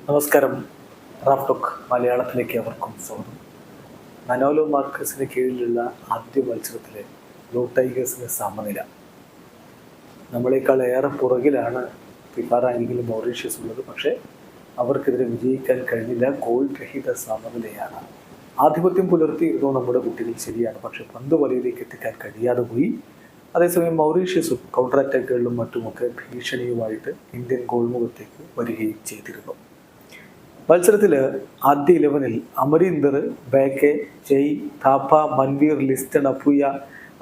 നമസ്കാരം. റാഫ്ടോക്ക് മലയാളത്തിലേക്ക് അവർക്കും സ്വാഗതം. മനോലോ മാർക്കസിന് കീഴിലുള്ള ആദ്യ മത്സരത്തിലെ ബ്ലൂ ടൈഗേഴ്സിന് സമനില. നമ്മളെക്കാൾ ഏറെ പുറകിലാണ് ഫിഫ റാങ്കിങ്ങിൽ മൗറീഷ്യസ് ഉള്ളത്. പക്ഷേ അവർക്കെതിരെ വിജയിക്കാൻ കഴിഞ്ഞില്ല. ഗോൾ രഹിത സമനിലയാണ്. ആധിപത്യം പുലർത്തിയിരുന്നു നമ്മുടെ കുട്ടികൾ, ശരിയാണ്. പക്ഷേ പന്ത് വലയിലേക്ക് എത്തിക്കാൻ കഴിയാതെ പോയി. അതേസമയം മൗറീഷ്യസും കൗണ്ടർ അറ്റാക്കുകളിലും മറ്റുമൊക്കെ ഭീഷണിയുമായിട്ട് ഇന്ത്യൻ ഗോൾമുഖത്തേക്ക് വരികയും ചെയ്തിരുന്നു. മത്സരത്തിൽ ആദ്യ 11-ൽ അമരീന്ദർ, ബേക്കെ, ജയ്, താപ്പ, മൻവീർ, ലിസ്റ്റൺ, അപ്പുയ,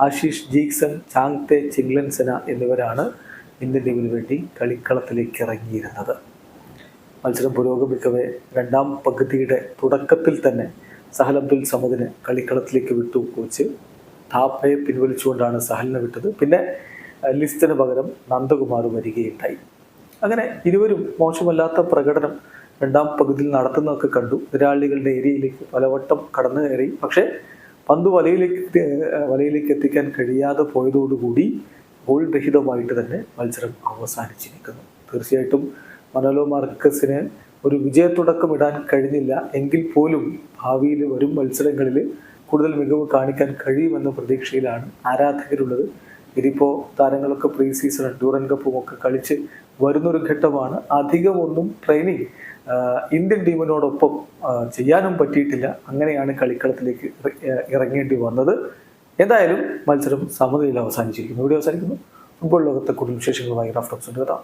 ആശിഷ്, ജീക്സൺ, ചാങ്തെ, ചിങ്ലൻസന എന്നിവരാണ് ഇന്ത്യൻ ടീമിന് വേണ്ടി കളിക്കളത്തിലേക്ക് ഇറങ്ങിയിരുന്നത്. മത്സരം പുരോഗമിക്കവേ രണ്ടാം പകുതിയുടെ തുടക്കത്തിൽ തന്നെ സഹൽ അബ്ദുൽ സമദിന് കളിക്കളത്തിലേക്ക് വിട്ടു കോച്ച്. താപ്പയെ പിൻവലിച്ചുകൊണ്ടാണ് സഹലിനെ വിട്ടത്. പിന്നെ ലിസ്റ്റന് പകരം നന്ദകുമാർ വരികയുണ്ടായി. അങ്ങനെ ഇരുവരും മോശമല്ലാത്ത പ്രകടനം രണ്ടാം പകുതിയിൽ നടത്തുന്നതൊക്കെ കണ്ടു. എതിരാളികളുടെ ഏരിയയിലേക്ക് പലവട്ടം കടന്നു കയറി. പക്ഷേ പന്ത് വലയിലേക്ക് എത്തിക്കാൻ കഴിയാതെ പോയതോടുകൂടി ഗോൾ രഹിതമായിട്ട് തന്നെ മത്സരം അവസാനിച്ചിരിക്കുന്നു. തീർച്ചയായിട്ടും മനോലോ മാർക്കസിന് ഒരു വിജയത്തുടക്കം ഇടാൻ കഴിഞ്ഞില്ല. എങ്കിൽ പോലും ഭാവിയിൽ വരും മത്സരങ്ങളിൽ കൂടുതൽ മികവ് കാണിക്കാൻ കഴിയുമെന്ന പ്രതീക്ഷയിലാണ് ആരാധകരുള്ളത്. ഇതിപ്പോൾ താരങ്ങളൊക്കെ പ്രീ സീസൺ ഡ്യൂറൻ കപ്പും ഒക്കെ കളിച്ച് വരുന്നൊരു ഘട്ടമാണ്. അധികമൊന്നും ട്രെയിനിങ് ഇന്ത്യൻ ടീമിനോടൊപ്പം ചെയ്യാനും പറ്റിയിട്ടില്ല. അങ്ങനെയാണ് കളിക്കളത്തിലേക്ക് ഇറങ്ങേണ്ടി വന്നത്. എന്തായാലും മത്സരം സമനിലയിൽ അവസാനിച്ചിരിക്കുന്നു. ഇവിടെ അവസാനിക്കുന്നു. ഫുട്ബോൾ ലോകത്തെ കൂടുതൽ വിശേഷങ്ങളുമായി റാഫ്ടോക്സ് ഉണ്ട്.